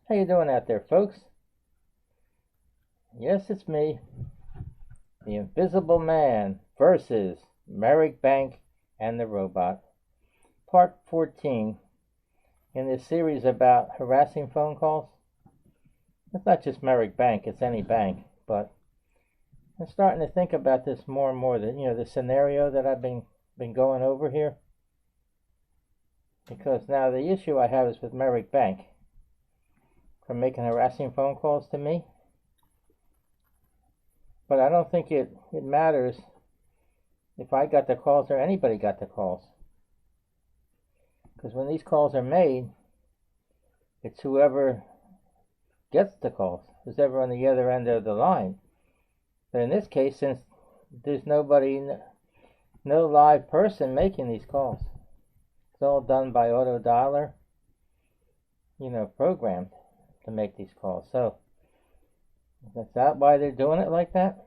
How you doing out there, folks? Yes, it's me, the Invisible Man versus Merrick Bank and the Robot. Part 14 in this series about harassing phone calls. It's not just Merrick Bank, it's any bank, but I'm starting to think about this more and more, the scenario that I've been going over here. Because now the issue I have is with Merrick Bank for making harassing phone calls to me. But I don't think it matters if I got the calls or anybody got the calls. Because when these calls are made, it's whoever gets the calls, who's ever on the other end of the line. But in this case, since there's nobody, no live person making these calls, it's all done by auto dialer, programmed to make these calls. So is that why they're doing it like that?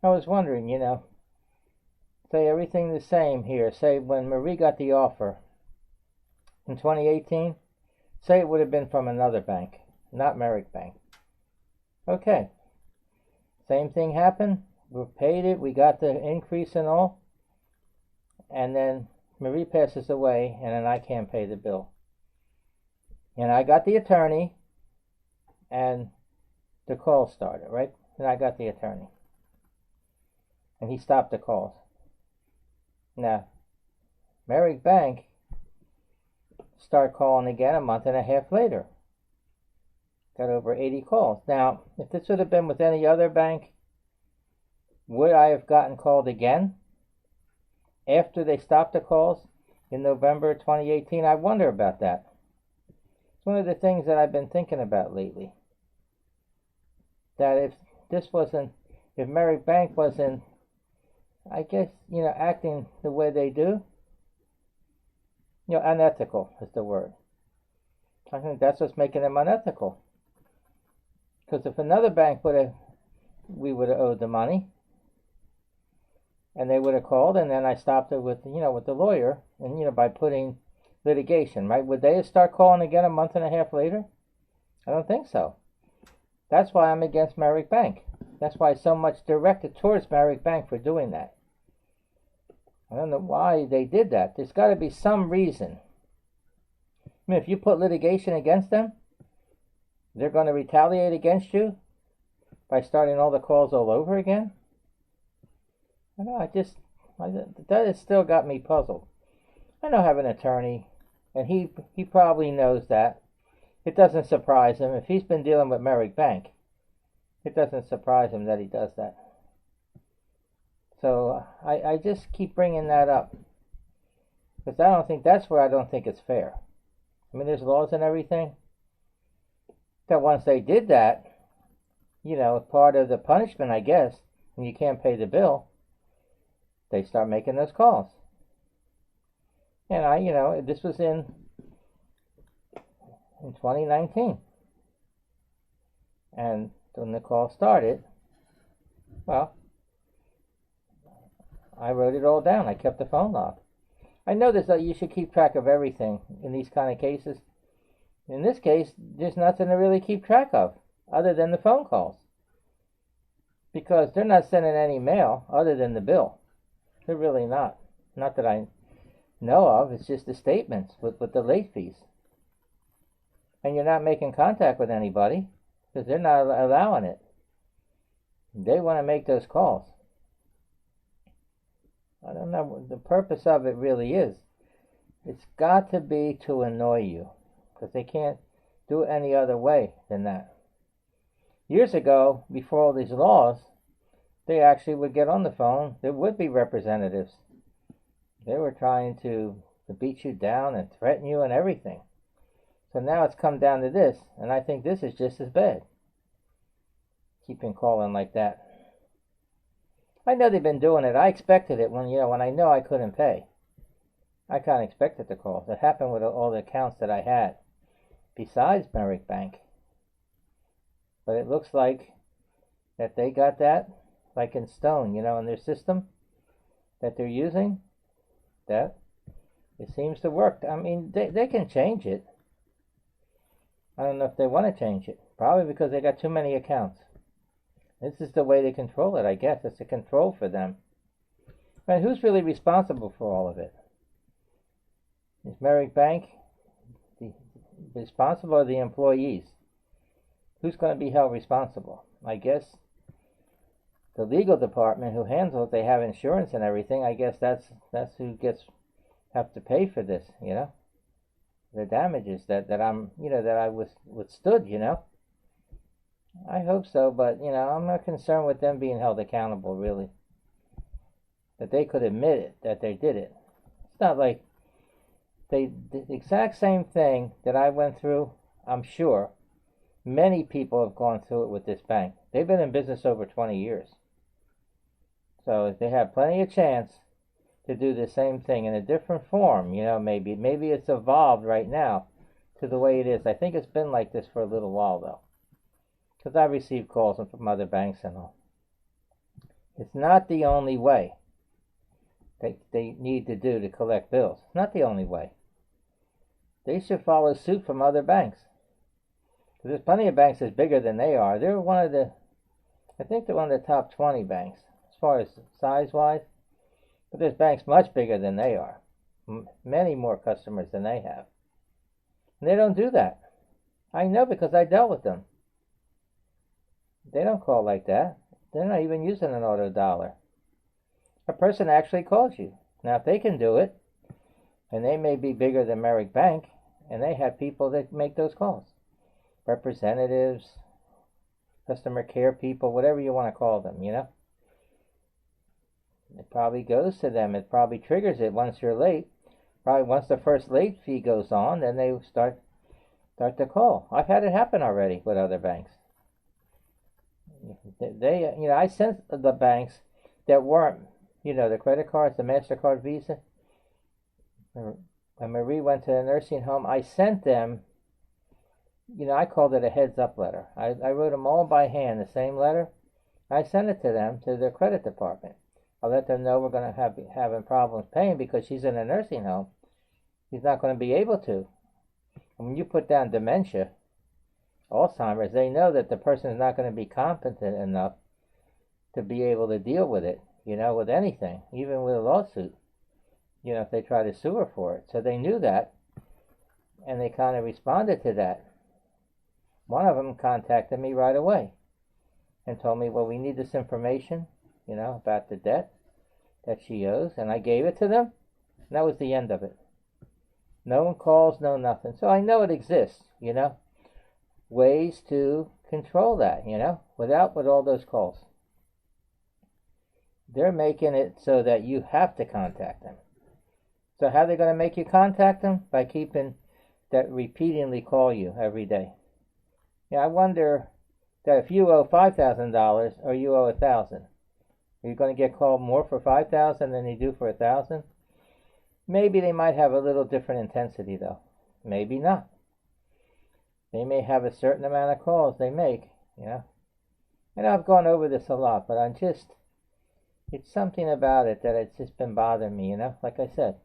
I was wondering, say everything the same here. Say when Marie got the offer in 2018, say it would have been from another bank, not Merrick Bank. Okay, same thing happened. We paid it, we got the increase and all, and then Marie passes away, and then I can't pay the bill. And I got the attorney, and the call started, right? And I got the attorney. And he stopped the calls. Now, Merrick Bank started calling again a month and a half later. Got over 80 calls. Now, if this would have been with any other bank, would I have gotten called again after they stopped the calls in November 2018? I wonder about that. It's one of the things that I've been thinking about lately. That if Merrick Bank wasn't, I guess, acting the way they do, unethical is the word. I think that's what's making them unethical. Because if another bank we would have owed the money, and they would have called, and then I stopped it with the lawyer, and by putting litigation, right? Would they start calling again a month and a half later? I don't think so. That's why I'm against Merrick Bank. That's why so much directed towards Merrick Bank for doing that. I don't know why they did that. There's got to be some reason. I mean, if you put litigation against them, they're going to retaliate against you by starting all the calls all over again? I know, that has still got me puzzled. I know I have an attorney, and he probably knows that. It doesn't surprise him. If he's been dealing with Merrick Bank, it doesn't surprise him that he does that. So I just keep bringing that up. Because that's where I don't think it's fair. I mean, there's laws and everything. That once they did that, part of the punishment, I guess, when you can't pay the bill, they start making those calls. And this was in 2019. And when the call started, well, I wrote it all down. I kept the phone log. I know that you should keep track of everything in these kind of cases. In this case, there's nothing to really keep track of other than the phone calls. Because they're not sending any mail other than the bill. They're really not. Not that I know of. It's just the statements with the late fees. And you're not making contact with anybody because they're not allowing it. They want to make those calls. I don't know what the purpose of it really is. It's got to be to annoy you because they can't do it any other way than that. Years ago, before all these laws, they actually would get on the phone. There would be representatives. They were trying to beat you down and threaten you and everything. So now it's come down to this, and I think this is just as bad. Keeping calling like that. I know they've been doing it. I expected it when I know I couldn't pay. I kind of expected the calls. It happened with all the accounts that I had, besides Merrick Bank. But it looks like that they got that like in stone, in their system that they're using. That it seems to work. I mean, they can change it. I don't know if they want to change it. Probably because they got too many accounts. This is the way they control it, I guess. It's a control for them. But who's really responsible for all of it? Is Merrick Bank responsible, or the employees? Who's going to be held responsible? I guess the legal department who handles it, they have insurance and everything. I guess that's who have to pay for this, you know, the damages that I'm, you know, that I withstood, you know. I hope so, but you know, I'm not concerned with them being held accountable, really. That they could admit it, that they did it. It's not like they did the exact same thing that I went through. I'm sure many people have gone through it with this bank. They've been in business over 20 years. So they have plenty of chance to do the same thing in a different form, you know, maybe it's evolved right now to the way it is. I think it's been like this for a little while, though, because I've received calls from other banks and all. It's not the only way they need to do to collect bills. It's not the only way. They should follow suit from other banks. Because there's plenty of banks that's bigger than they are. They're one of the, I think they're one of the top 20 banks, as far as size-wise. But there's banks much bigger than they are. Many more customers than they have. And they don't do that. I know because I dealt with them. They don't call like that. They're not even using an auto dollar. A person actually calls you. Now, if they can do it, and they may be bigger than Merrick Bank, and they have people that make those calls. Representatives, customer care people, whatever you want to call them, you know. It probably goes to them. It probably triggers it once you're late. Probably once the first late fee goes on, then they start to call. I've had it happen already with other banks. They, you know, I sent the banks that weren't, you know, the credit cards, the MasterCard, Visa. When Marie went to the nursing home, I sent them, you know, I called it a heads-up letter. I wrote them all by hand, the same letter. I sent it to them, to their credit department. I let them know we're going to having problems paying because she's in a nursing home. She's not going to be able to. And when you put down dementia, Alzheimer's, they know that the person is not going to be competent enough to be able to deal with it, you know, with anything, even with a lawsuit, you know, if they try to sue her for it. So they knew that, and they kind of responded to that. One of them contacted me right away and told me, well, we need this information, you know, about the debt that she owes, and I gave it to them, and that was the end of it. No one calls, no nothing. So I know it exists, you know, ways to control that, you know, with all those calls. They're making it so that you have to contact them. So how are they going to make you contact them? By keeping that repeatedly call you every day. Yeah, I wonder that if you owe $5,000 or you owe $1,000, are you going to get called more for $5,000 than you do for $1,000? Maybe they might have a little different intensity, though. Maybe not. They may have a certain amount of calls they make, you know. And I've gone over this a lot, but it's something about it that it's just been bothering me, you know. Like I said,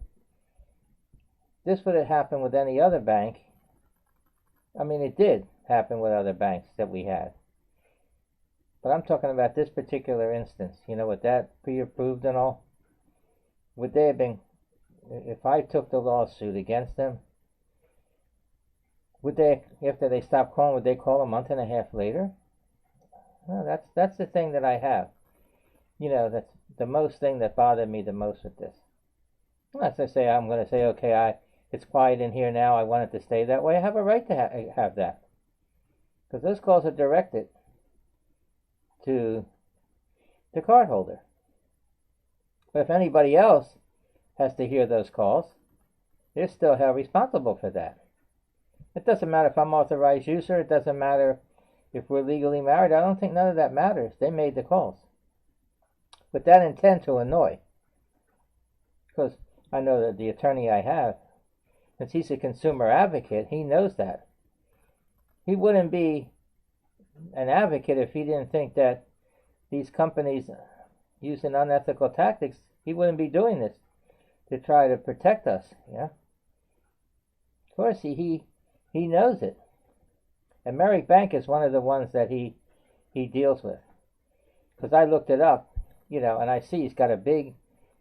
this would have happened with any other bank. I mean, it did happen with other banks that we had. But I'm talking about this particular instance, you know, with that pre-approved and all. Would they have been, if I took the lawsuit against them, would they, after they stopped calling, would they call a month and a half later? No, that's the thing that I have. You know, that's the most thing that bothered me the most with this. Unless I say, I'm going to say, okay, it's quiet in here now, I want it to stay that way. I have a right to have that. Because those calls are directed to the cardholder. But if anybody else has to hear those calls, they're still held responsible for that. It doesn't matter if I'm authorized user. It doesn't matter if we're legally married. I don't think none of that matters. They made the calls with that intent to annoy. Because I know that the attorney I have, since he's a consumer advocate, he knows that. He wouldn't be an advocate if he didn't think that these companies using unethical tactics, he wouldn't be doing this to try to protect us, yeah. Of course, he knows it. And Merrick Bank is one of the ones that he deals with. Because I looked it up, and I see he's got a big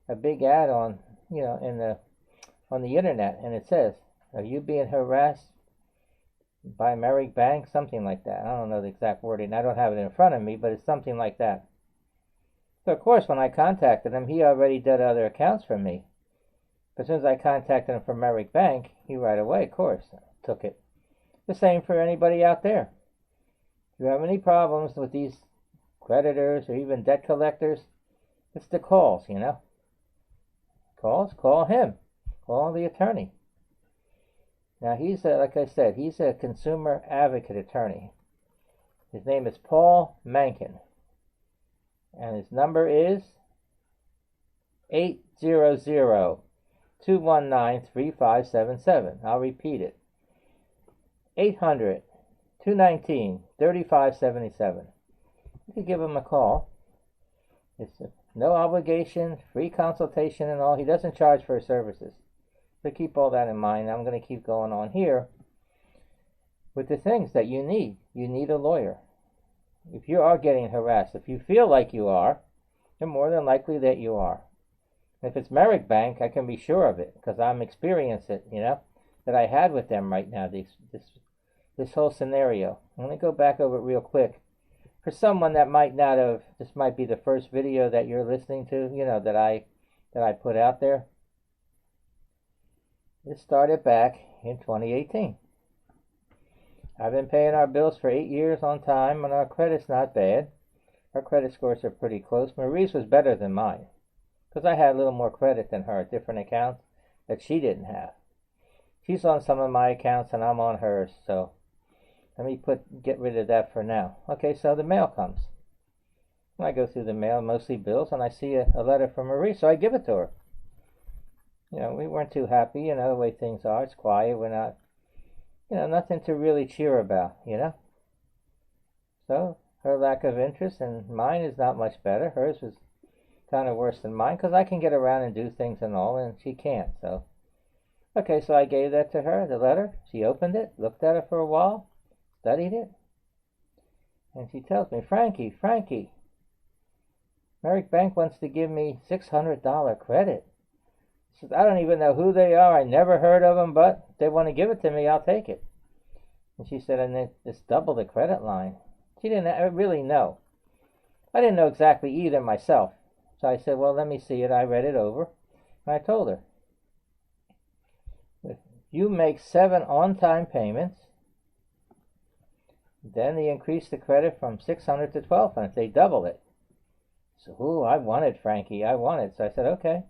ad on, on the internet, and it says, "Are you being harassed by Merrick Bank?" Something like that. I don't know the exact wording. I don't have it in front of me, but it's something like that. So of course, when I contacted him, he already did other accounts for me. But as soon as I contacted him from Merrick Bank, he right away, of course, took it. The same for anybody out there. If you have any problems with these creditors or even debt collectors, it's the calls, call him. Call the attorney. Now he's like I said, he's a consumer advocate attorney. His name is Paul Mankin. And his number is 800-219-3577. I'll repeat it. 800-219-3577. You can give him a call. It's no obligation, free consultation and all. He doesn't charge for his services. So keep all that in mind. I'm going to keep going on here with the things that you need. You need a lawyer. If you are getting harassed, if you feel like you are, then more than likely that you are. If it's Merrick Bank, I can be sure of it because I'm experiencing it, that I had with them right now, this whole scenario. I'm going to go back over it real quick. For someone that might not have, this might be the first video that you're listening to, that I put out there. This started back in 2018. I've been paying our bills for 8 years on time, and our credit's not bad. Our credit scores are pretty close. Marie's was better than mine, because I had a little more credit than her, different accounts that she didn't have. She's on some of my accounts, and I'm on hers, so let me get rid of that for now. Okay, so the mail comes. And I go through the mail, mostly bills, and I see a letter from Marie, so I give it to her. We weren't too happy, the way things are. It's quiet. We're not, nothing to really cheer about, So her lack of interest, and mine is not much better. Hers was kind of worse than mine, because I can get around and do things and all, and she can't, so. Okay, so I gave that to her, the letter. She opened it, looked at it for a while, studied it, and she tells me, Frankie, Merrick Bank wants to give me $600 credit. She says, I don't even know who they are. I never heard of them, but if they want to give it to me, I'll take it. And she said, and it's double the credit line. She didn't really know. I didn't know exactly either myself. So I said, well, let me see it. I read it over, and I told her, if you make 7 on-time payments, then they increase the credit from $600 to $1,200. They double it. So, I want it, Frankie. I want it. So I said, okay.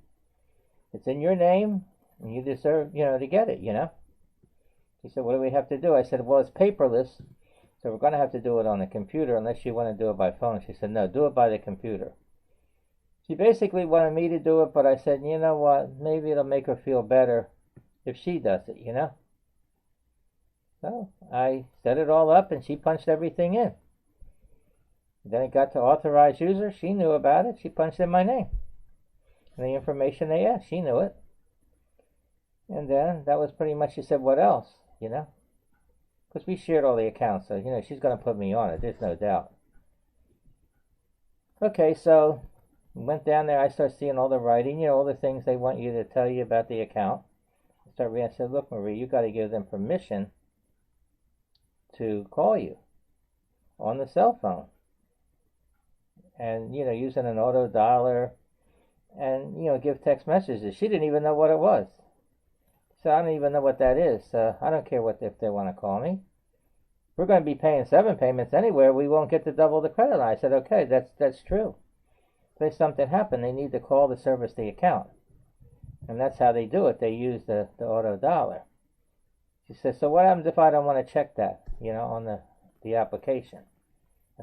It's in your name, and you deserve, to get it, She said, what do we have to do? I said, well, it's paperless, so we're going to have to do it on the computer unless you want to do it by phone. She said, no, do it by the computer. She basically wanted me to do it, but I said, you know what, maybe it'll make her feel better if she does it, So I set it all up, and she punched everything in. Then it got to authorized user. She knew about it. She punched in my name. And the information they asked, she knew it. And then that was pretty much, she said, what else, Because we shared all the accounts, so, she's going to put me on it. There's no doubt. Okay, so we went down there. I started seeing all the writing, all the things they want you to tell you about the account. I started reading. I said, look, Marie, you got to give them permission to call you on the cell phone. And, using an auto dialer and, give text messages. She didn't even know what it was. So I don't even know what that is. I don't care if they want to call me. We're going to be paying 7 payments anywhere. We won't get to double the credit line. I said, okay, that's true. If something happened, they need to call to service the account. And that's how they do it. They use the auto dialer. She says, so what happens if I don't want to check that, on the application?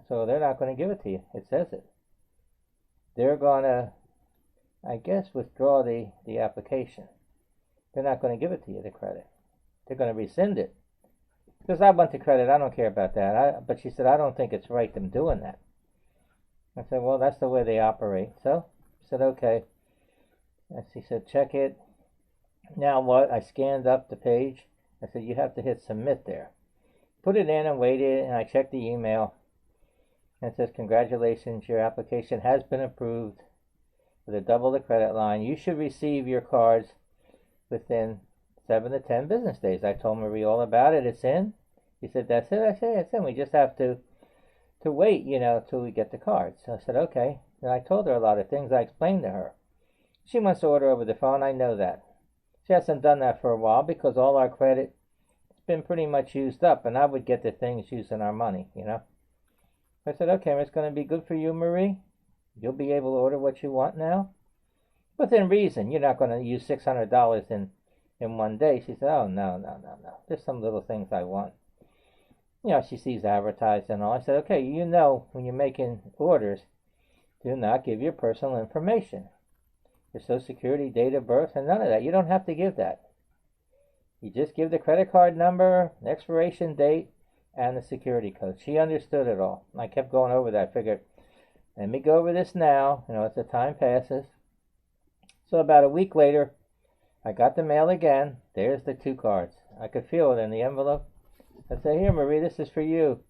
So they're not going to give it to you. It says it. They're going to, I guess, withdraw the application. They're not going to give it to you, the credit. They're going to rescind it. Because I want the credit. I don't care about that. But she said, I don't think it's right them doing that. I said, well, that's the way they operate. So she said, okay. And she said, check it. Now what? I scanned up the page. I said, you have to hit submit there. put it in and waited, and I checked the email. And it says, congratulations, your application has been approved with a double the credit line. You should receive your cards within 7 to 10 business days. I told Marie all about it. It's in. She said, that's it. I said, it's in. We just have to wait, till we get the cards. So I said, okay. And I told her a lot of things. I explained to her. She wants to order over the phone. I know that. She hasn't done that for a while because all our credit has been pretty much used up, and I would get the things using our money, I said, okay, it's going to be good for you, Marie. You'll be able to order what you want now. Within reason. You're not going to use $600 in one day. She said, oh, no. There's some little things I want. She sees advertised and all. I said, okay, when you're making orders, do not give your personal information. Your Social Security, date of birth, and none of that. You don't have to give that. You just give the credit card number, expiration date, and the security code. She understood it all. I kept going over that. I figured, let me go over this now, as the time passes. So about a week later, I got the mail again. There's the 2 cards. I could feel it in the envelope. I said, here, Marie, this is for you.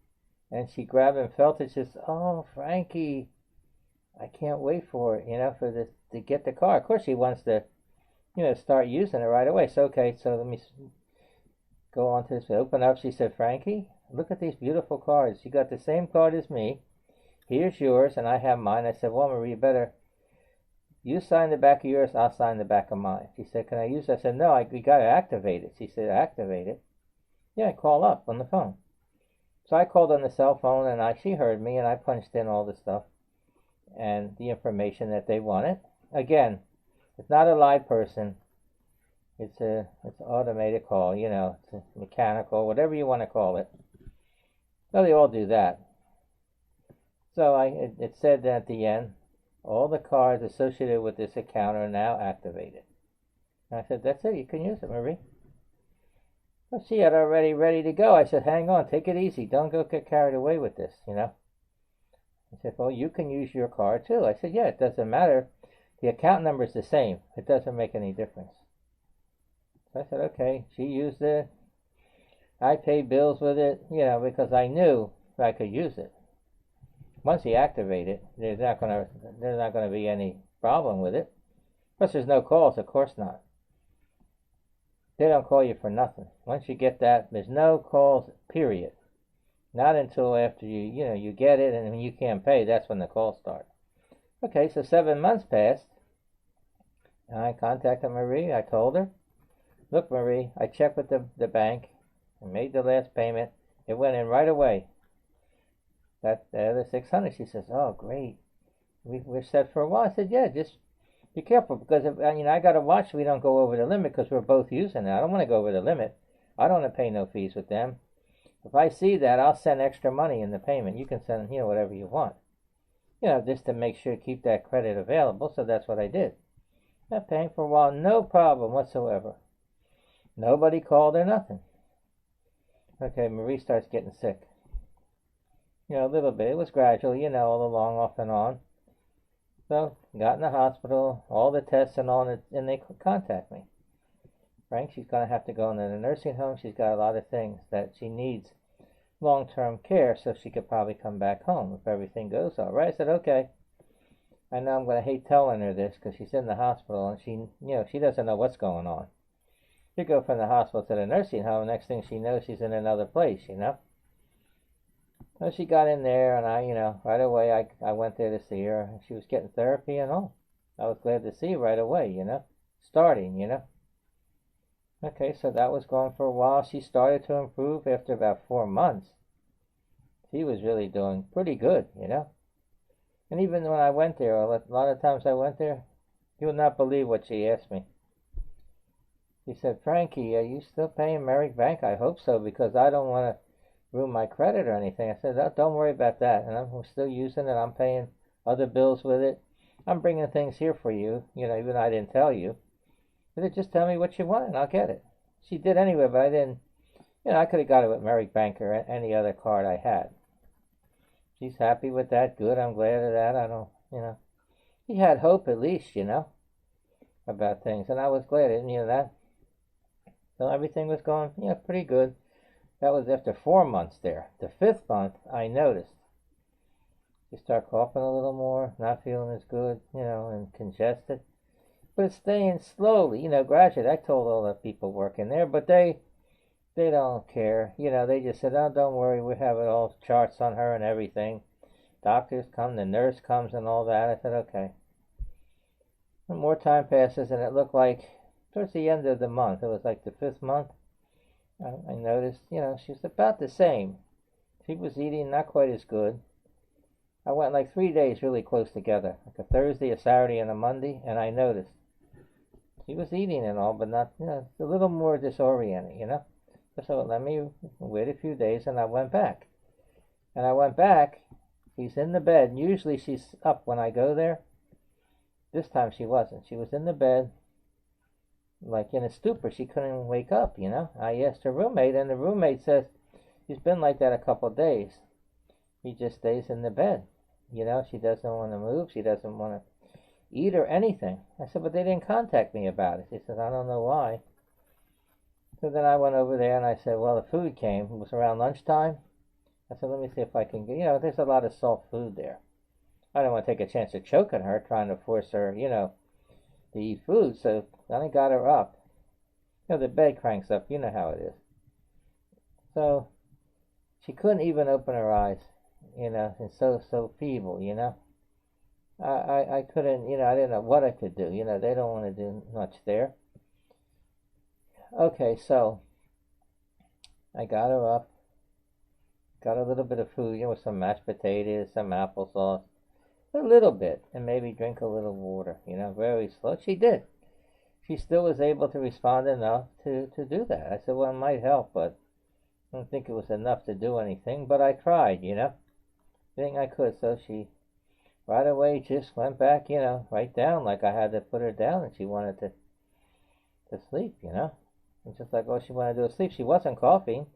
And she grabbed it and felt it. She says, oh, Frankie, I can't wait for it, for this to get the card. Of course, she wants to, start using it right away. So, okay, so let me go on to this. Open up. She said, Frankie, look at these beautiful cards. You got the same card as me. Here's yours, and I have mine. I said, well, Marie, you sign the back of yours, I'll sign the back of mine. She said, can I use it? I said, no, we got to activate it. She said, activate it? Yeah, call up on the phone. So I called on the cell phone, and she heard me, and I punched in all the stuff and the information that they wanted. Again, it's not a live person. It's an automated call, it's a mechanical, whatever you want to call it. So they all do that. So it said at the end, all the cards associated with this account are now activated. And I said, that's it, you can use it, Marie. Well, she had already ready to go. I said, hang on, take it easy. Don't get carried away with this, I said, well, you can use your card too. I said, yeah, it doesn't matter. The account number is the same. It doesn't make any difference. So I said, okay. She used it. I paid bills with it, because I knew I could use it. Once you activate it, there's not going to be any problem with it. Plus, there's no calls, of course not. They don't call you for nothing. Once you get that, there's no calls, period. Not until after you get it, and when you can't pay, that's when the calls start. Okay, so 7 months passed. I contacted Marie. I told her, look, Marie, I checked with the bank. I made the last payment. It went in right away. That the other 600. She says, oh, great. We're set for a while. I said, yeah, just be careful, because I got to watch we don't go over the limit, because we're both using it. I don't want to go over the limit. I don't want to pay no fees with them. If I see that, I'll send extra money in the payment. You can send, whatever you want. Just to make sure to keep that credit available. So that's what I did. I'm paying for a while, no problem whatsoever. Nobody called or nothing. Okay, Marie starts getting sick. A little bit. It was gradual, all along, off and on. So, got in the hospital, all the tests and all, and they contact me. Frank, she's going to have to go into the nursing home. She's got a lot of things that she needs long-term care, so she could probably come back home if everything goes all right. I said, okay. I know I'm going to hate telling her this, because she's in the hospital, and she doesn't know what's going on. You go from the hospital to the nursing home, next thing she knows, she's in another place, So she got in there, and right away, I went there to see her. She was getting therapy and all. I was glad to see her right away, starting, Okay, so that was going for a while. She started to improve after about 4 months. She was really doing pretty good, And even when I went there, a lot of times I went there, you would not believe what she asked me. She said, Frankie, are you still paying Merrick Bank? I hope so, because I don't want to ruin my credit or anything. I said, don't worry about that. And I'm still using it. I'm paying other bills with it. I'm bringing things here for you, even though I didn't tell you. She said, just tell me what you want and I'll get it. She did anyway, but I didn't, I could have got it with Merrick Bank or any other card I had. She's happy with that. Good. I'm glad of that. I don't, She had hope at least, about things. And I was glad, that. So everything was going, pretty good. That was after 4 months there. The 5th month, I noticed. You start coughing a little more, not feeling as good, and congested. But it's staying slowly, gradually. I told all the people working there, but they don't care. They just said, oh, don't worry, we have it all charts on her and everything. Doctors come, the nurse comes and all that. I said, okay. And more time passes, and it looked like towards the end of the month, it was like the 5th month, I noticed, she was about the same. She was eating not quite as good. I went like 3 days really close together, like a Thursday, a Saturday, and a Monday, and I noticed she was eating and all, but not, a little more disoriented, So let me wait a few days, and I went back. And I went back, she's in the bed. Usually she's up when I go there. This time she wasn't. She was in the bed, like in a stupor. She couldn't wake up, I asked her roommate, and the roommate says, she's been like that a couple of days. She just stays in the bed. She doesn't want to move. She doesn't want to eat or anything. I said, but they didn't contact me about it. She said, I don't know why. So then I went over there and I said, well, the food came. It was around lunchtime. I said, let me see if I can get, there's a lot of soft food there. I don't want to take a chance of choking her, trying to force her, to eat food. So then I got her up. The bed cranks up. You know how it is. So she couldn't even open her eyes, and so feeble, I couldn't, I didn't know what I could do. They don't want to do much there. Okay, so I got her up, got a little bit of food, with some mashed potatoes, some applesauce, a little bit, and maybe drink a little water, very slow. She did. She still was able to respond enough to do that. I said, well, it might help, but I don't think it was enough to do anything, but I tried, everything I could. So she right away just went back, right down, like I had to put her down, and she wanted to sleep, And just like, oh, she wanted to go to sleep. She wasn't coughing,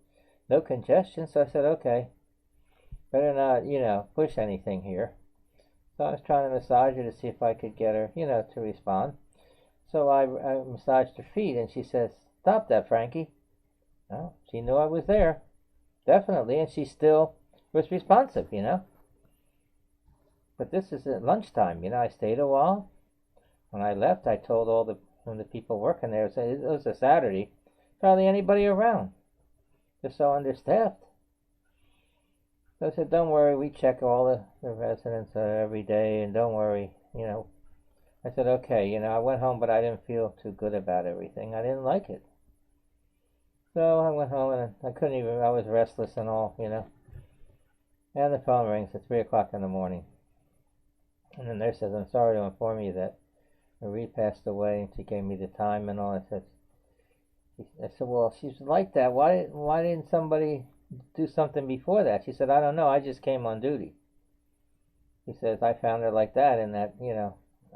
no congestion, so I said, okay, better not, push anything here. So I was trying to massage her to see if I could get her, to respond. So I massaged her feet, and she says, stop that, Frankie. Well, she knew I was there, definitely, and she still was responsive, But this is at lunchtime, I stayed a while. When I left, I told all the people working there, it was a Saturday, hardly anybody around. They're so understaffed. So I said, don't worry, we check all the residents every day, and don't worry, I said, okay, I went home, but I didn't feel too good about everything. I didn't like it. So I went home, and I was restless and all, And the phone rings at 3 o'clock in the morning. And the nurse says, I'm sorry to inform you that Marie passed away, and she gave me the time and all. I said, well, she's like that. Why didn't somebody do something before that? She said, I don't know. I just came on duty. She says, I found her like that in that,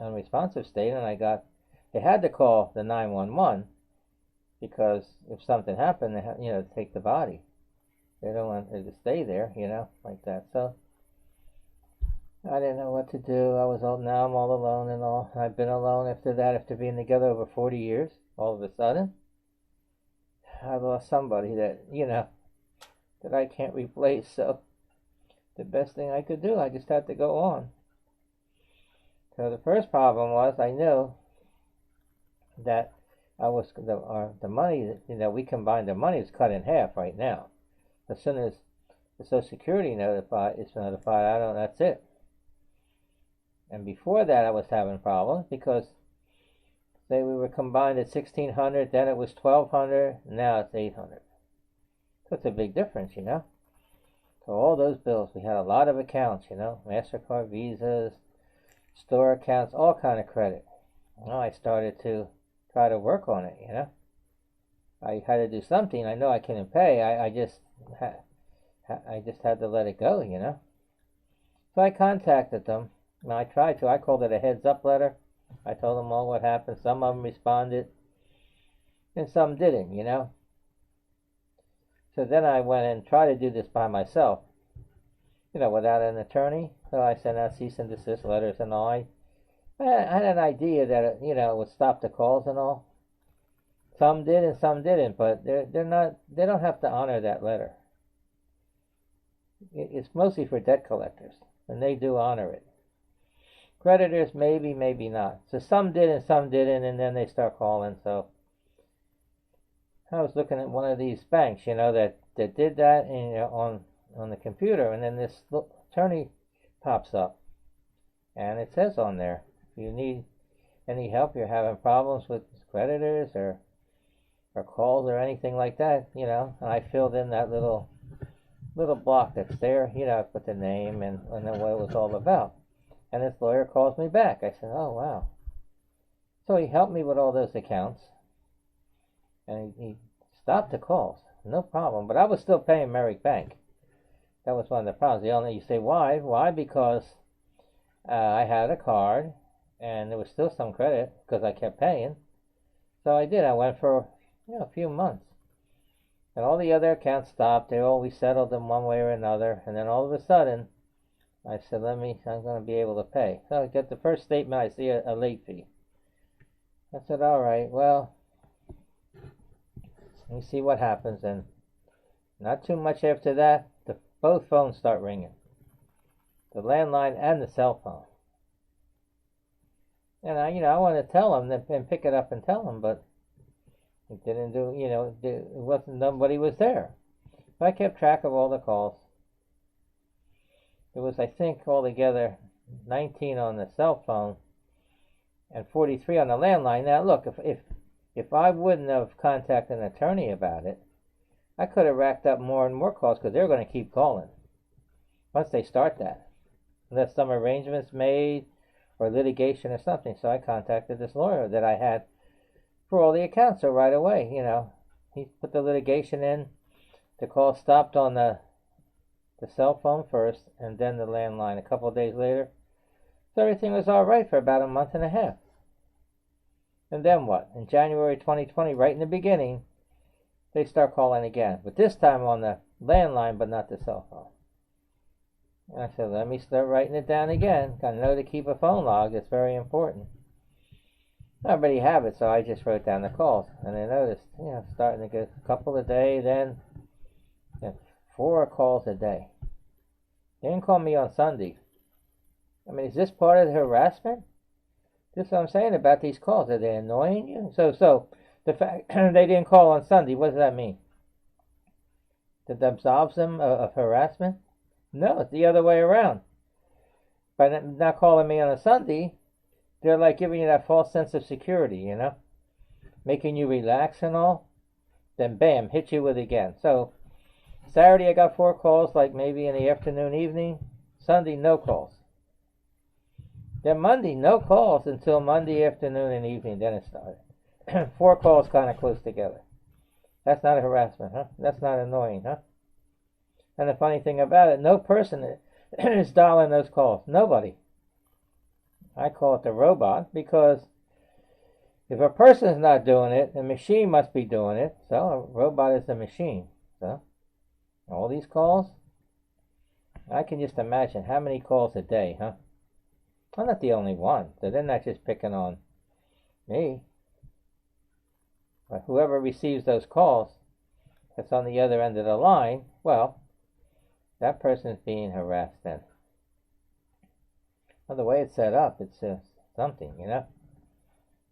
unresponsive state, and they had to call the 911 because if something happened, they had, to take the body. They don't want her to stay there, like that. So I didn't know what to do. Now I'm all alone and all. I've been alone after that, after being together over 40 years. All of a sudden, I lost somebody that, that I can't replace. So the best thing I could do, I just had to go on. So the first problem was I knew that the money, we combined, the money is cut in half right now. As soon as the Social Security is notified, that's it. And before that, I was having problems because, say we were combined at $1,600, then it was $1,200, now it's $800. So it's a big difference, So all those bills, we had a lot of accounts, MasterCard, Visas, store accounts, all kind of credit. Well, I started to try to work on it, I had to do something. I know I couldn't pay. I just had to let it go, So I contacted them. And I tried to. I called it a heads-up letter. I told them all what happened. Some of them responded, and some didn't, So then I went and tried to do this by myself, without an attorney. So I sent out cease and desist letters and all. I had an idea that it would stop the calls and all. Some did and some didn't, but they're not. They don't have to honor that letter. It's mostly for debt collectors, and they do honor it. Creditors, maybe, maybe not. So some did and some didn't, and then they start calling. So I was looking at one of these banks, that did that on the computer, and then this attorney pops up, and it says on there, if you need any help, you're having problems with creditors or calls or anything like that, and I filled in that little block that's there, I put the name and then what it was all about. And this lawyer calls me back. I said, oh, wow. So he helped me with all those accounts, and he stopped the calls, no problem. But I was still paying Merrick Bank. That was one of the problems. You say, why? Why? Because I had a card, and there was still some credit because I kept paying. So I did. I went for a few months. And all the other accounts stopped. They always settled them one way or another. And then all of a sudden, I said, I'm going to be able to pay. So I get the first statement, I see a late fee. I said, all right, well, let me see what happens. And not too much after that, both phones start ringing. The landline and the cell phone. And I want to tell them and pick it up and tell them, but it didn't do, it wasn't, nobody was there. But I kept track of all the calls. It was, I think, altogether 19 on the cell phone and 43 on the landline. Now, look, if I wouldn't have contacted an attorney about it, I could have racked up more and more calls because they're going to keep calling once they start that, unless some arrangements made or litigation or something. So I contacted this lawyer that I had for all the accounts. So right away, he put the litigation in. The call stopped on the cell phone first, and then the landline a couple of days later. So everything was all right for about a month and a half. And then what? In January 2020, right in the beginning, they start calling again. But this time on the landline, but not the cell phone. And I said, let me start writing it down again. I know to keep a phone log. It's very important. I already have it, so I just wrote down the calls. And I noticed, starting to get a couple a day, then 4 calls a day. They didn't call me on Sunday. I mean, is this part of the harassment? This is what I'm saying about these calls. Are they annoying you? So the fact they didn't call on Sunday, what does that mean? That absolves them of harassment? No, it's the other way around. By not calling me on a Sunday, they're like giving you that false sense of security, making you relax and all. Then bam, hit you with it again. So Saturday I got 4 calls, like maybe in the afternoon, evening. Sunday, no calls. Then Monday, no calls until Monday afternoon and evening. Then it started. 4 calls kind of close together. That's not a harassment, huh? That's not annoying, huh? And the funny thing about it, no person is dialing those calls. Nobody. I call it the robot because if a person is not doing it, the machine must be doing it. So a robot is a machine. So all these calls, I can just imagine how many calls a day, huh? I'm not the only one, so they're not just picking on me. But whoever receives those calls that's on the other end of the line, well, that person's being harassed then. Well, the way it's set up, it's something,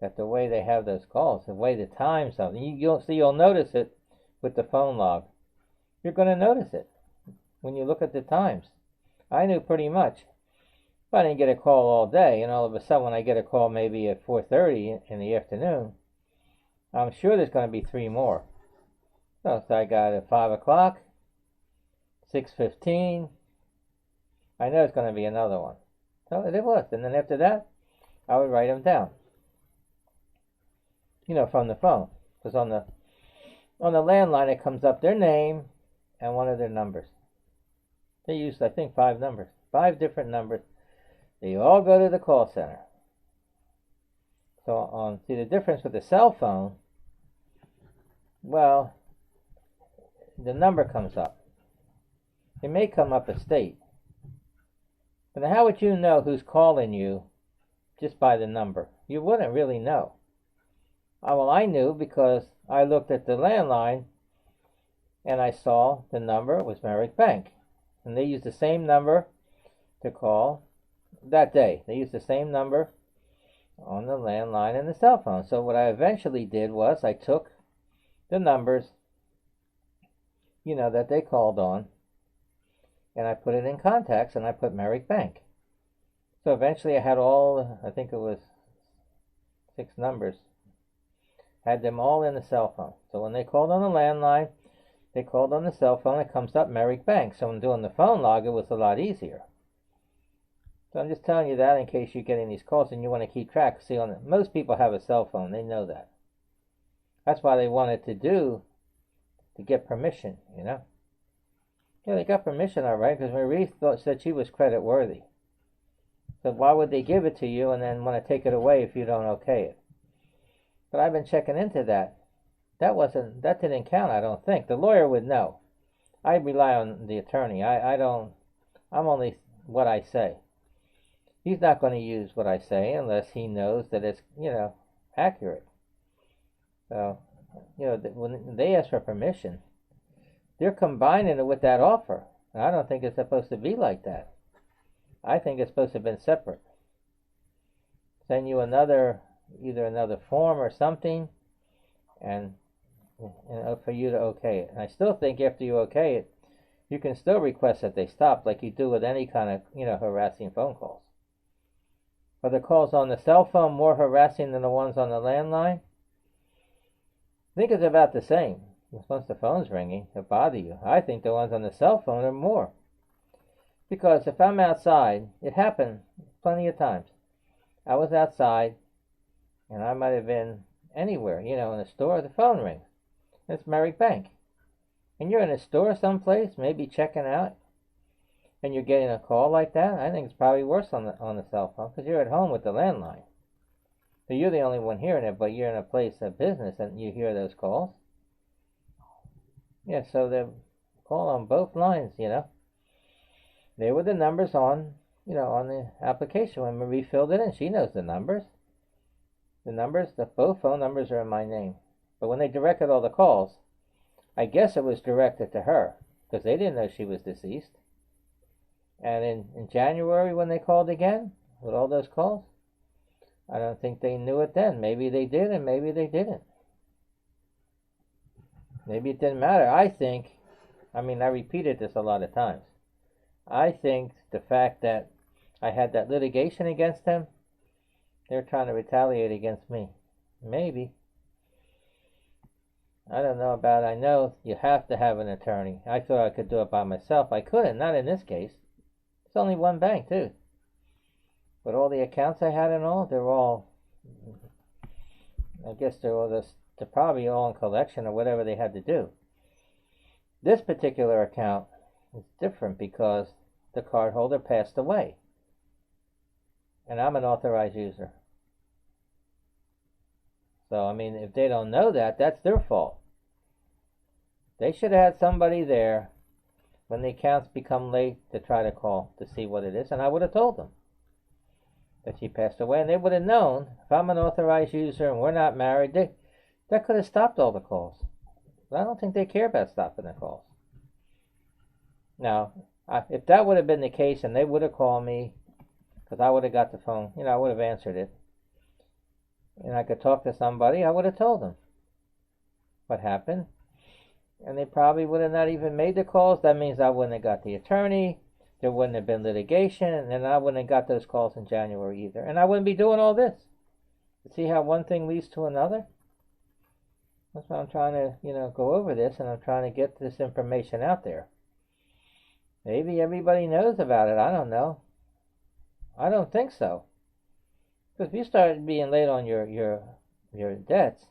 that the way they have those calls, the way the times of them, you'll notice it with the phone log. You're going to notice it when you look at the times. I knew pretty much. If I didn't get a call all day, and all of a sudden when I get a call maybe at 4:30 in the afternoon, I'm sure there's going to be 3 more. So I got at 5 o'clock, 6:15. I know it's going to be another one. So it was. And then after that, I would write them down. From the phone. Because on the landline, it comes up their name and one of their numbers. They used, I think, 5 numbers. 5 different numbers. They all go to the call center. So see the difference with the cell phone, well, the number comes up. It may come up a state. But how would you know who's calling you just by the number? You wouldn't really know. Well, I knew because I looked at the landline and I saw the number was Merrick Bank. And they used the same number to call that day. They used the same number on the landline and the cell phone. So what I eventually did was I took the numbers, that they called on, and I put it in contacts, and I put Merrick Bank. So eventually I had all, I think it was 6 numbers, had them all in the cell phone. So when they called on the landline, they called on the cell phone, it comes up Merrick Bank. So when doing the phone log, it was a lot easier. So I'm just telling you that in case you're getting these calls and you want to keep track. See, most people have a cell phone. They know that. That's why they wanted to get permission, Yeah, they got permission, all right, because Marie said she was credit worthy. So why would they give it to you and then want to take it away if you don't okay it? But I've been checking into that. That didn't count, I don't think. The lawyer would know. I rely on the attorney. I'm only what I say. He's not going to use what I say unless he knows that it's, accurate. So, when they ask for permission, they're combining it with that offer. And I don't think it's supposed to be like that. I think it's supposed to have been separate. Send you either another form or something, and for you to okay it. And I still think after you okay it, you can still request that they stop, like you do with any kind of, harassing phone calls. Are the calls on the cell phone more harassing than the ones on the landline? I think it's about the same. Once the phone's ringing, it bother you. I think the ones on the cell phone are more. Because if I'm outside, it happened plenty of times. I was outside, and I might have been anywhere, in a store, the phone rings. It's Merrick Bank. And you're in a store someplace, maybe checking out, and you're getting a call like that. I think it's probably worse on the cell phone, because you're at home with the landline. So you're the only one hearing it, but you're in a place of business and you hear those calls. Yeah, so they call on both lines, They were the numbers on the application. When Marie filled it in, she knows the numbers. Both phone numbers are in my name. But when they directed all the calls, I guess it was directed to her, because they didn't know she was deceased. And in January, when they called again, with all those calls, I don't think they knew it then. Maybe they did, and maybe they didn't. Maybe it didn't matter. I repeated this a lot of times. I think the fact that I had that litigation against them, they're trying to retaliate against me. Maybe. I don't know about it. I know you have to have an attorney. I thought I could do it by myself. I couldn't, not in this case. It's only one bank, too. But all the accounts I had and all, they're all, I guess they're probably all in collection or whatever they had to do. This particular account is different because the cardholder passed away. And I'm an authorized user. So, if they don't know that, that's their fault. They should have had somebody there when the accounts become late to try to call to see what it is, and I would have told them that she passed away, and they would have known. If I'm an authorized user and we're not married, that could have stopped all the calls. But I don't think they care about stopping the calls. Now, if that would have been the case and they would have called me, because I would have got the phone, I would have answered it, and I could talk to somebody, I would have told them what happened. And they probably would have not even made the calls. That means I wouldn't have got the attorney. There wouldn't have been litigation. And then I wouldn't have got those calls in January either. And I wouldn't be doing all this. See how one thing leads to another? That's why I'm trying to, go over this. And I'm trying to get this information out there. Maybe everybody knows about it. I don't know. I don't think so. Because if you start being late on your debts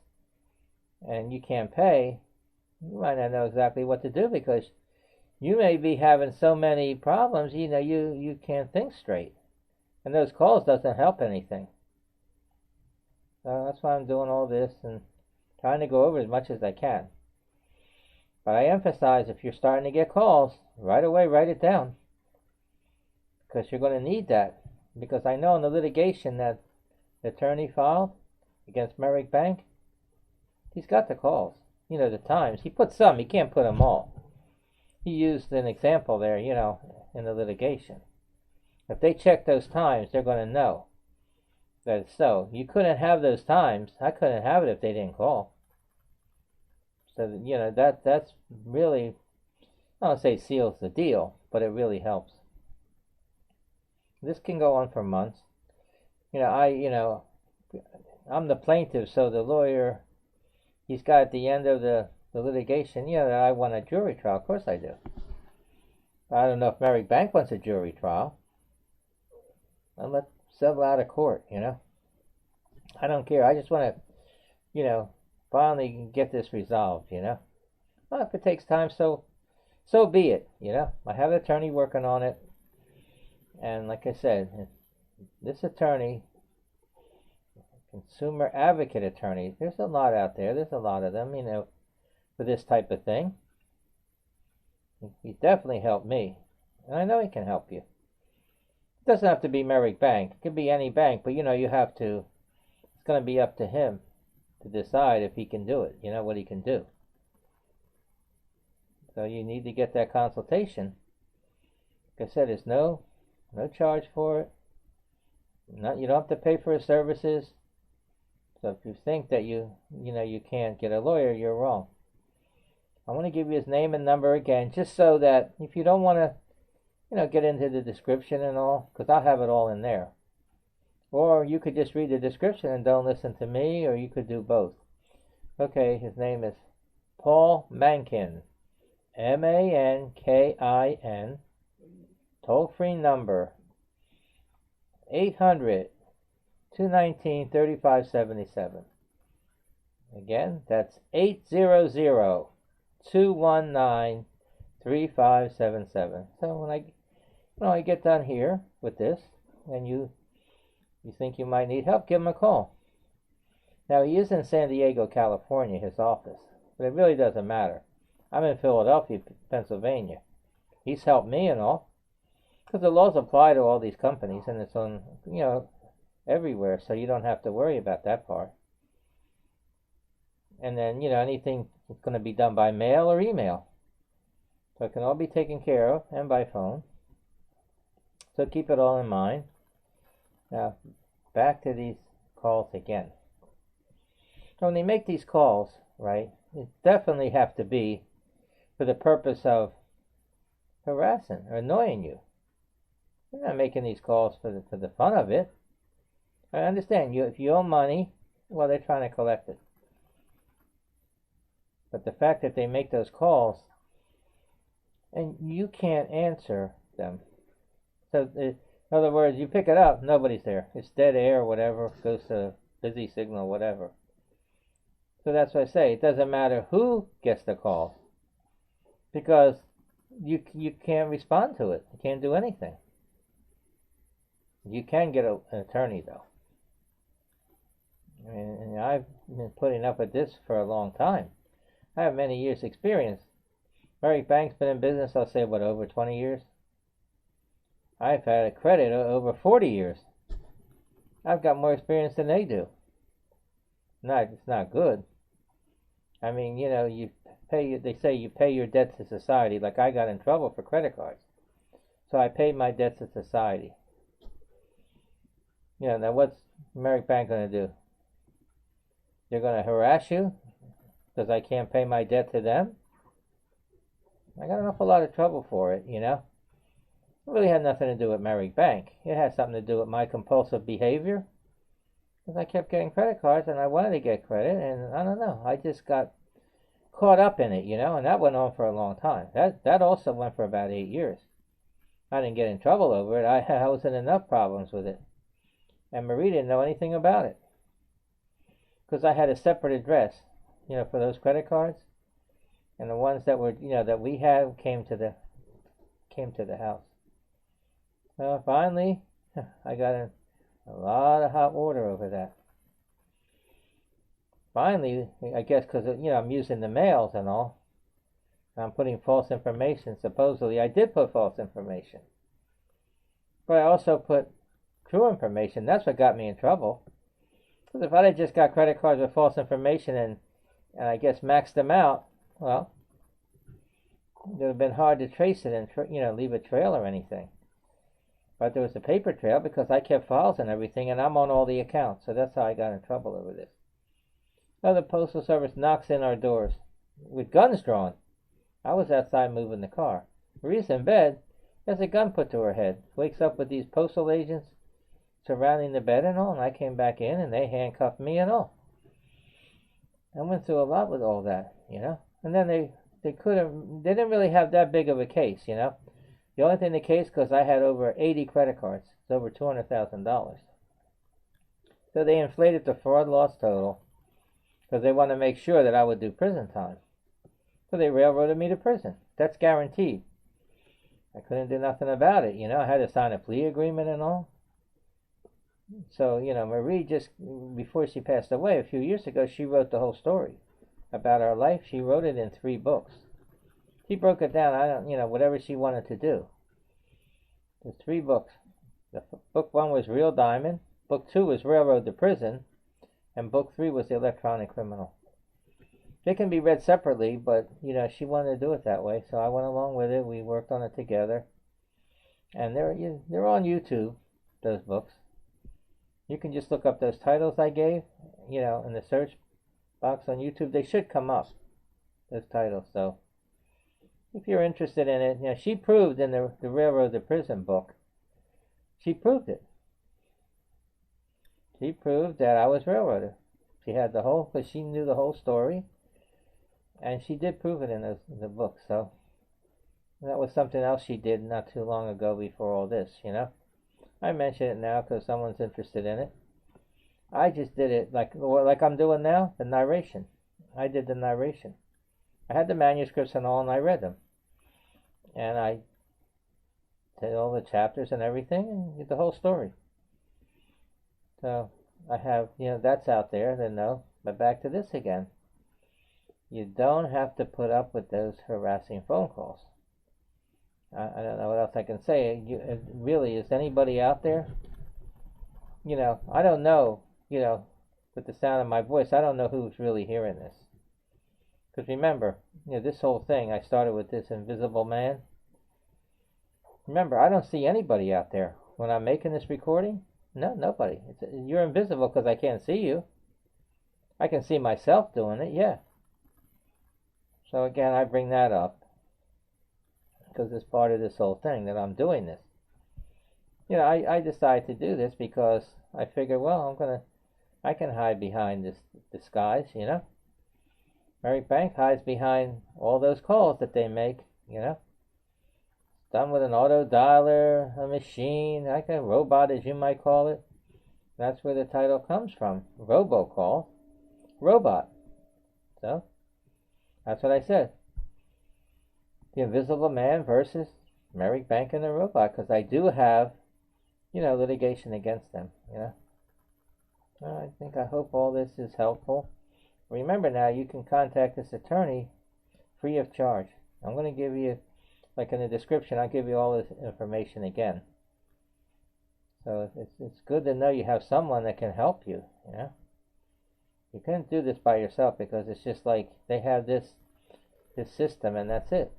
and you can't pay, you might not know exactly what to do, because you may be having so many problems, you can't think straight. And those calls doesn't help anything. So that's why I'm doing all this and trying to go over as much as I can. But I emphasize, if you're starting to get calls, right away write it down. Because you're going to need that. Because I know in the litigation that the attorney filed against Merrick Bank, He's got the calls. You know, the times. He put some. He can't put them all. He used an example there, you know, in the litigation. If they check those times, they're going to know that it's so. You couldn't have those times. I couldn't have it if they didn't call. So, you know, that's really, I don't say seals the deal, but it really helps. This can go on for months. You know, I'm the plaintiff, so the lawyer, he's got at the end of the litigation, you know, that I want a jury trial. Of course I do. I don't know if Merrick Bank wants a jury trial. I'll let settle out of court, you know. I don't care. I just want to, you know, finally get this resolved, you know. Well, if it takes time, so be it, you know. I have an attorney working on it. And like I said, this attorney, consumer advocate attorney, there's a lot out there. There's a lot of them, you know, for this type of thing. He's definitely helped me. And I know he can help you. It doesn't have to be Merrick Bank. It could be any bank, but you know, you have to, it's going to be up to him to decide if he can do it, you know, what he can do. So you need to get that consultation. Like I said, there's no charge for it. You don't have to pay for his services. So if you think that you can't get a lawyer, you're wrong. I want to give you his name and number again, just so that if you don't want to, you know, get into the description and all, because I'll have it all in there. Or you could just read the description and don't listen to me, or you could do both. Okay, his name is Paul Mankin, M-A-N-K-I-N, toll-free number 800-219-3577. Again, that's 800-219-3577. So when I get done here with this, and you think you might need help, give him a call. Now, he is in San Diego, California, his office, but it really doesn't matter. I'm in Philadelphia, Pennsylvania. He's helped me and all, because the laws apply to all these companies, and it's on, you know, everywhere, so you don't have to worry about that part. And then, you know, anything is going to be done by mail or email. So it can all be taken care of, and by phone. So keep it all in mind. Now, back to these calls again. So when they make these calls, right, it definitely have to be for the purpose of harassing or annoying you. You're not making these calls for the fun of it. I understand you. If you owe money, well, they're trying to collect it. But the fact that they make those calls and you can't answer them. So, in other words, you pick it up, nobody's there. It's dead air or whatever, goes to busy signal, whatever. So that's what I say. It doesn't matter who gets the call, because you can't respond to it. You can't do anything. You can get an attorney, though. And I've been putting up with this for a long time. I have many years' experience. Merrick Bank's been in business, I'll say, what, over 20 years? I've had a credit over 40 years. I've got more experience than they do. It's not good. I mean, you know, they say you pay your debt to society. Like I got in trouble for credit cards. So I paid my debt to society. You know, now what's Merrick Bank going to do? They're going to harass you because I can't pay my debt to them? I got an awful lot of trouble for it, you know. It really had nothing to do with Merrick Bank. It had something to do with my compulsive behavior. Because I kept getting credit cards and I wanted to get credit, and I don't know, I just got caught up in it, you know, and that went on for a long time. That also went for about 8 years. I didn't get in trouble over it. I was in enough problems with it. And Marie didn't know anything about it. Because I had a separate address, you know, for those credit cards. And the ones that were, you know, that we had came to the house. So finally, I got in a lot of hot water over that. Finally, I guess because, you know, I'm using the mails and all. I'm putting false information. Supposedly, I did put false information. But I also put true information. That's what got me in trouble. Because if I had just got credit cards with false information and I guess maxed them out, well, it would have been hard to trace it and leave a trail or anything. But there was a paper trail because I kept files and everything, and I'm on all the accounts, so that's how I got in trouble over this. So the Postal Service knocks in our doors with guns drawn. I was outside moving the car. Marie's in bed, has a gun put to her head, wakes up with these postal agents surrounding the bed and all, and I came back in and they handcuffed me and all. I went through a lot with all that, and then they didn't really have that big of a case, The only thing in the case, because I had over 80 credit cards, it's over $200,000. So they inflated the fraud loss total because they want to make sure that I would do prison time. So they railroaded me to prison. That's guaranteed. I couldn't do nothing about it, I had to sign a plea agreement and all. So, Marie, just before she passed away a few years ago, she wrote the whole story about our life. She wrote it in 3 books. She broke it down, whatever she wanted to do. There's 3 books. Book 1 was Real Diamond. Book 2 was Railroad to Prison. And book 3 was The Electronic Criminal. They can be read separately, but, she wanted to do it that way, so I went along with it. We worked on it together. And they're on YouTube, those books. You can just look up those titles I gave, in the search box on YouTube. They should come up, those titles. So if you're interested in it, she proved in the Railroad to Prison book, she proved it. She proved that I was railroaded. She had because she knew the whole story, and she did prove it in the book. So that was something else she did not too long ago before all this, I mention it now because someone's interested in it. I just did it like I'm doing now, the narration. I did the narration. I had the manuscripts and all, and I read them. And I did all the chapters and everything, and did the whole story. So I have, that's out there, then no. But back to this again. You don't have to put up with those harassing phone calls. I don't know what else I can say. Really, is anybody out there? I don't know, with the sound of my voice, I don't know who's really hearing this. Because remember, this whole thing, I started with this invisible man. Remember, I don't see anybody out there. When I'm making this recording, no, nobody. You're invisible because I can't see you. I can see myself doing it, yeah. So again, I bring that up because it's part of this whole thing that I'm doing this. I decided to do this because I figured, well, I can hide behind this disguise, Merrick Bank hides behind all those calls that they make, done with an auto dialer, a machine, like a robot, as you might call it. That's where the title comes from. Robocall, robot. So that's what I said. The Invisible Man versus Merrick Bank and the robot, because I do have, litigation against them, I hope all this is helpful. Remember now, you can contact this attorney free of charge. I'm going to give you, like in the description, I'll give you all this information again. So it's good to know you have someone that can help you, You couldn't do this by yourself because it's just like they have this system and that's it,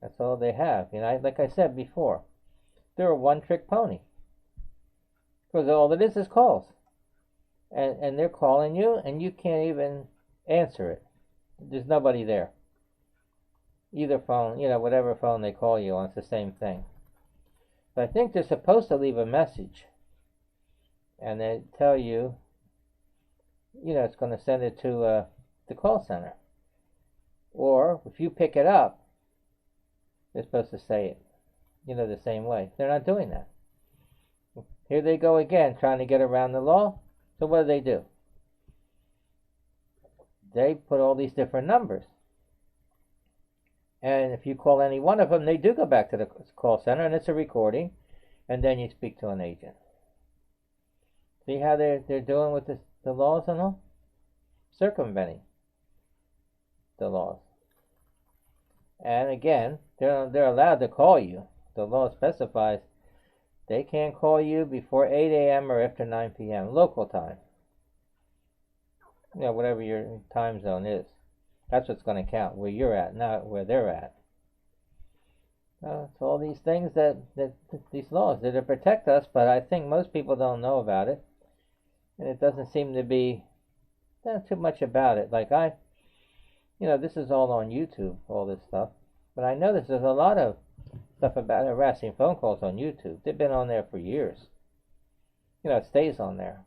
That's all they have. Like I said before, they're a one-trick pony. Because all it is calls. And they're calling you and you can't even answer it. There's nobody there. Either phone, whatever phone they call you on, it's the same thing. But I think they're supposed to leave a message. And they tell you, it's going to send it to the call center. Or if you pick it up, they're supposed to say it, the same way. They're not doing that. Here they go again, trying to get around the law. So what do? They put all these different numbers. And if you call any one of them, they do go back to the call center, and it's a recording, and then you speak to an agent. See how they're doing with the laws and all? Circumventing the laws. And again, they're allowed to call you. The law specifies they can't call you before 8 a.m. or after 9 p.m. local time. you know, whatever your time zone is. That's what's going to count, where you're at, not where they're at. It's all these things these laws that to protect us, but I think most people don't know about it, and it doesn't seem to be too much about it. Like you know, this is all on YouTube, all this stuff, but I notice there's a lot of stuff about harassing phone calls on YouTube. They've been on there for years. You know, it stays on there.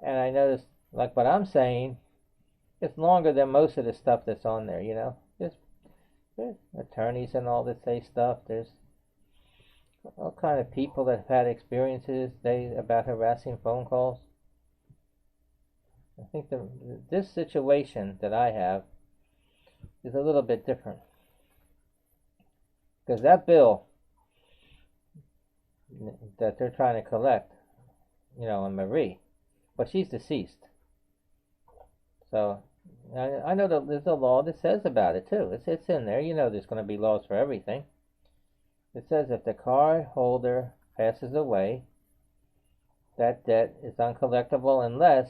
And I noticed, like what I'm saying, it's longer than most of the stuff that's on there, you know. There's attorneys and all that say stuff. There's all kind of people that have had experiences about harassing phone calls. I think this situation that I have is a little bit different. Because that bill that they're trying to collect, you know, on Marie, but she's deceased. So I know that there's a law that says about it too. It's in there. You know, there's going to be laws for everything. It says if the card holder passes away, that debt is uncollectible unless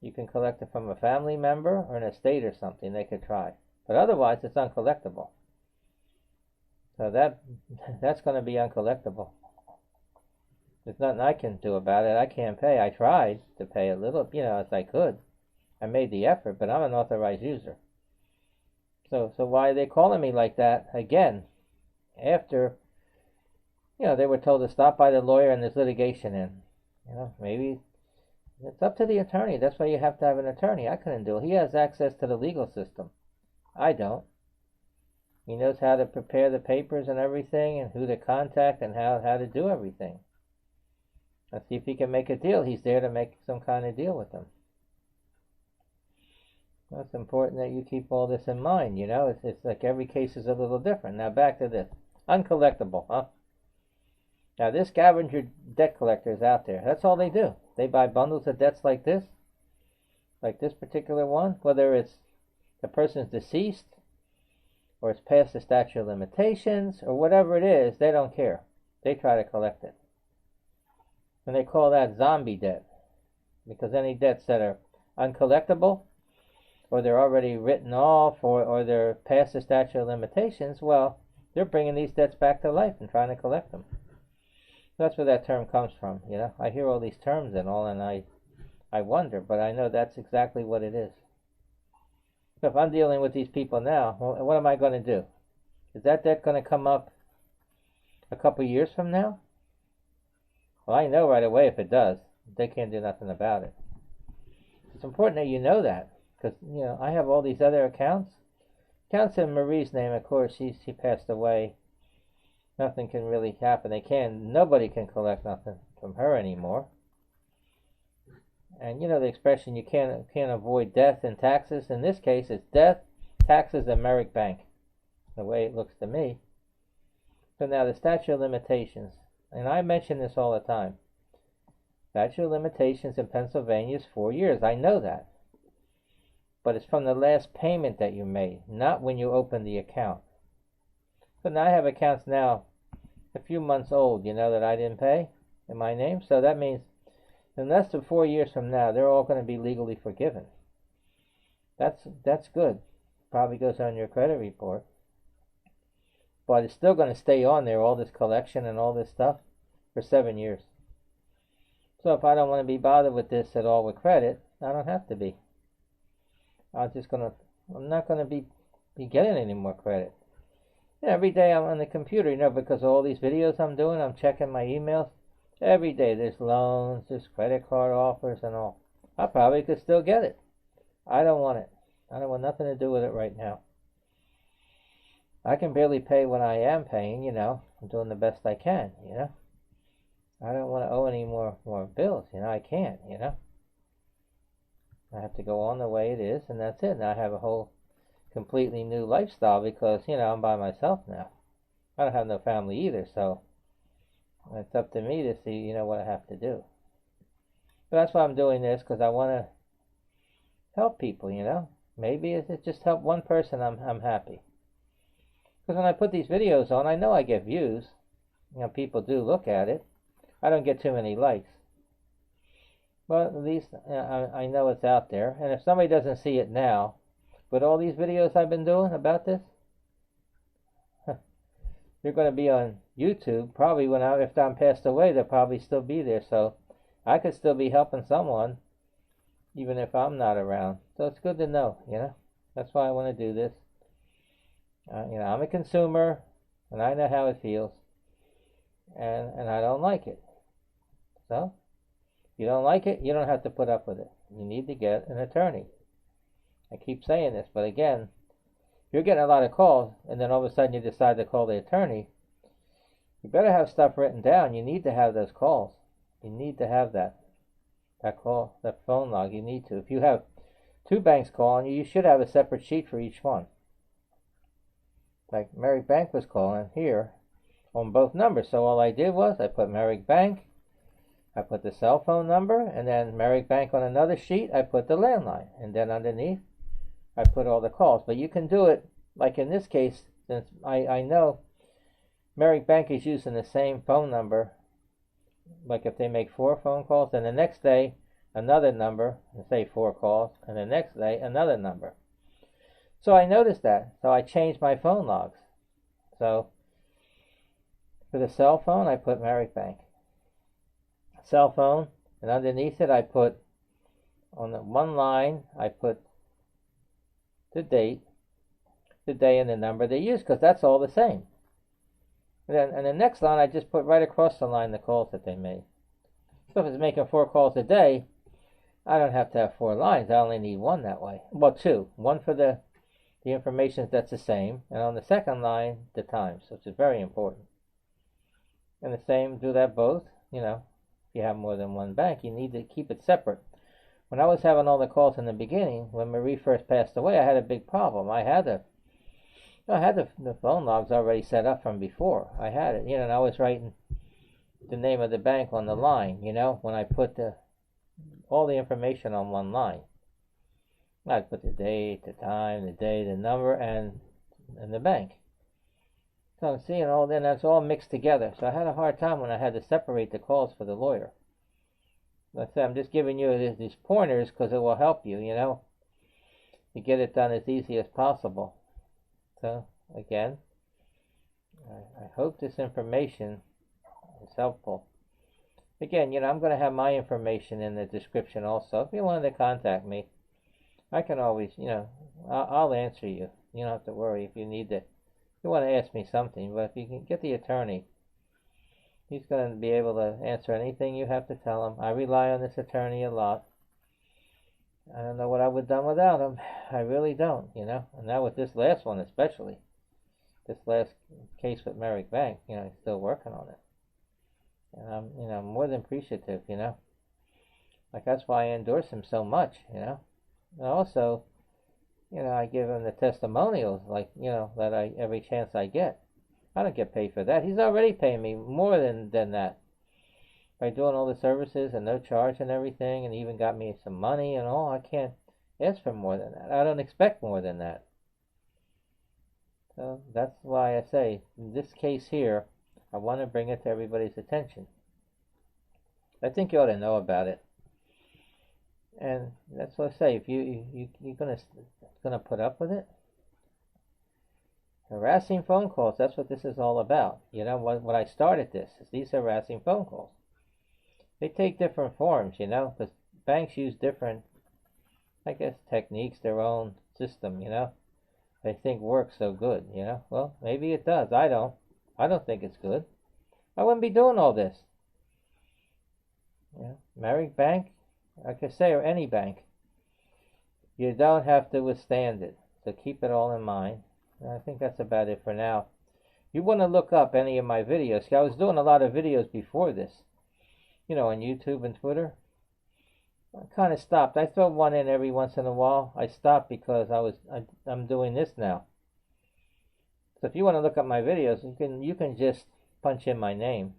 you can collect it from a family member or an estate or something. They could try, but otherwise it's uncollectible. So that's going to be uncollectible. There's nothing I can do about it. I can't pay. I tried to pay a little, you know, as I could. I made the effort, but I'm an authorized user. So why are they calling me like that again? After, you know, they were told to stop by the lawyer and there's litigation in. You know, maybe it's up to the attorney. That's why you have to have an attorney. I couldn't do it. He has access to the legal system. I don't. He knows how to prepare the papers and everything, and who to contact, and how to do everything. Let's see if he can make a deal. He's there to make some kind of deal with them. It's important that you keep all this in mind, you know. It's like every case is a little different. Now back to this. Uncollectible, huh? Now this scavenger debt collector is out there. That's all they do. They buy bundles of debts like this particular one, whether it's the person's deceased, or it's past the statute of limitations, or whatever it is, they don't care. They try to collect it. And they call that zombie debt. Because any debts that are uncollectible, or they're already written off, or they're past the statute of limitations, well, they're bringing these debts back to life and trying to collect them. That's where that term comes from, you know. I hear all these terms and all, and I wonder, but I know that's exactly what it is. So if I'm dealing with these people now, well, what am I going to do? Is that debt going to come up a couple years from now? Well, I know right away if it does. They can't do nothing about it. It's important that you know that, because, you know, I have all these other accounts. Accounts in Marie's name, of course. She passed away. Nothing can really happen. Nobody can collect nothing from her anymore. And you know the expression, you can't avoid death and taxes. In this case, it's death, taxes, and Merrick Bank, the way it looks to me. So now the statute of limitations, and I mention this all the time. Statute of limitations in Pennsylvania is 4 years. I know that. But it's from the last payment that you made, not when you opened the account. So now I have accounts now a few months old, you know, that I didn't pay in my name. So that means in less than 4 years from now, they're all going to be legally forgiven. That's good. Probably goes on your credit report. But it's still going to stay on there, all this collection and all this stuff, for 7 years. So if I don't want to be bothered with this at all with credit, I don't have to be. I'm not going to be getting any more credit. You know, every day I'm on the computer, you know, because of all these videos I'm doing, I'm checking my emails. Every day there's loans, there's credit card offers and all. I probably could still get it. I don't want it. I don't want nothing to do with it right now. I can barely pay what I am paying, you know. I'm doing the best I can, you know. I don't want to owe any more bills, you know. I can't, you know. I have to go on the way it is, and that's it. Now I have a whole completely new lifestyle because, you know, I'm by myself now. I don't have no family either, so it's up to me to see, you know, what I have to do. But that's why I'm doing this, because I want to help people, you know. Maybe if it just help one person, I'm happy. Because when I put these videos on, I know I get views. You know, people do look at it. I don't get too many likes. But at least I know it's out there. And if somebody doesn't see it now, with all these videos I've been doing about this, they're going to be on YouTube. Probably after I'm passed away, they'll probably still be there. So I could still be helping someone, even if I'm not around. So it's good to know, That's why I want to do this. I'm a consumer, and I know how it feels, and I don't like it. So, if you don't like it, you don't have to put up with it. You need to get an attorney. I keep saying this, but again, if you're getting a lot of calls, and then all of a sudden you decide to call the attorney, you better have stuff written down. You need to have those calls. You need to have that call, that phone log. You need to. If you have 2 banks calling you, you should have a separate sheet for each one. Like Merrick Bank was calling here on both numbers. So all I did was I put Merrick Bank, I put the cell phone number, and then Merrick Bank on another sheet, I put the landline. And then underneath, I put all the calls. But you can do it, like in this case, since I know Merrick Bank is using the same phone number. Like if they make 4 phone calls, then the next day, another number, and say 4 calls, and the next day, another number. So I noticed that, so I changed my phone logs. So for the cell phone, I put Merrick Bank. Cell phone, and underneath it, I put, on the one line, I put the date, the day, and the number they use, because that's all the same. And the next line, I just put right across the line the calls that they made. So if it's making 4 calls a day, I don't have to have 4 lines. I only need 1 that way. Well, 2. 1 for the information that's the same, and on the second line, the times, which is very important. And the same, do that both. If you have more than 1 bank, you need to keep it separate. When I was having all the calls in the beginning, when Marie first passed away, I had a big problem. I had the phone logs already set up from before. I had it, and I was writing the name of the bank on the line, when I put all the information on one line. I'd put the date, the time, the day, the number, and the bank. So I'm seeing then that's all mixed together. So I had a hard time when I had to separate the calls for the lawyer. Like I said, I'm just giving you these pointers because it will help you, to get it done as easy as possible. So, again, I hope this information is helpful. Again, I'm going to have my information in the description also. If you wanted to contact me, I can always, I'll answer you. You don't have to worry if you need to. If you want to ask me something, but if you can get the attorney, he's going to be able to answer anything you have to tell him. I rely on this attorney a lot. I don't know what I would have done without him. I really don't, And now with this last one especially, this last case with Merrick Bank, he's still working on it. And I'm more than appreciative, Like that's why I endorse him so much, And also, I give him the testimonials, like, that every chance I get. I don't get paid for that. He's already paying me more than that. By doing all the services and no charge and everything, and even got me some money and all, I can't ask for more than that. I don't expect more than that. So that's why I say, in this case here, I want to bring it to everybody's attention. I think you ought to know about it. And that's what I say, if you're gonna put up with it. Harassing phone calls, that's what this is all about. What I started this, is these harassing phone calls. They take different forms, because banks use different, I guess, techniques, their own system, they think works so good, Well, maybe it does. I don't think it's good. I wouldn't be doing all this. Merrick Bank, like I say, or any bank, you don't have to withstand it. So keep it all in mind. And I think that's about it for now. You want to look up any of my videos. See, I was doing a lot of videos before this, on YouTube and Twitter. I kind of stopped. I throw one in every once in a while. I stopped because I'm doing this now. So if you want to look up my videos, you can just punch in my name,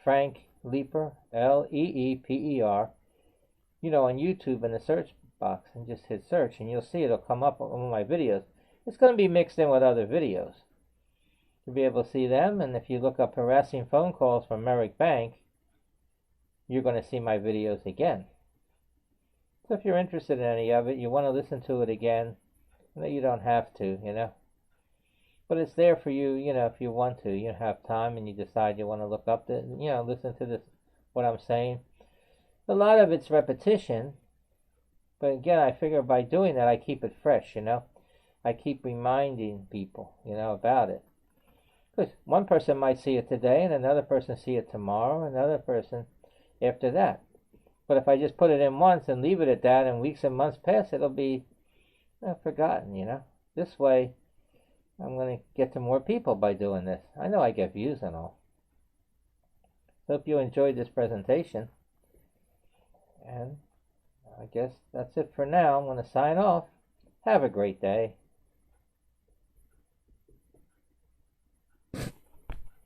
Frank Leeper, Leeper, on YouTube in the search box, and just hit search, and you'll see it'll come up on my videos. It's going to be mixed in with other videos. You'll be able to see them, and if you look up harassing phone calls from Merrick Bank, you're going to see my videos again. So if you're interested in any of it, you want to listen to it again, you don't have to, But it's there for you, if you want to. You have time and you decide you want to look up listen to this, what I'm saying. A lot of it's repetition, but again, I figure by doing that, I keep it fresh, I keep reminding people, about it. Because one person might see it today, and another person see it tomorrow, another person after that. But if I just put it in once and leave it at that, and weeks and months pass, it'll be forgotten, This way, I'm going to get to more people by doing this. I know I get views and all. Hope you enjoyed this presentation. And I guess that's it for now. I'm going to sign off. Have a great day.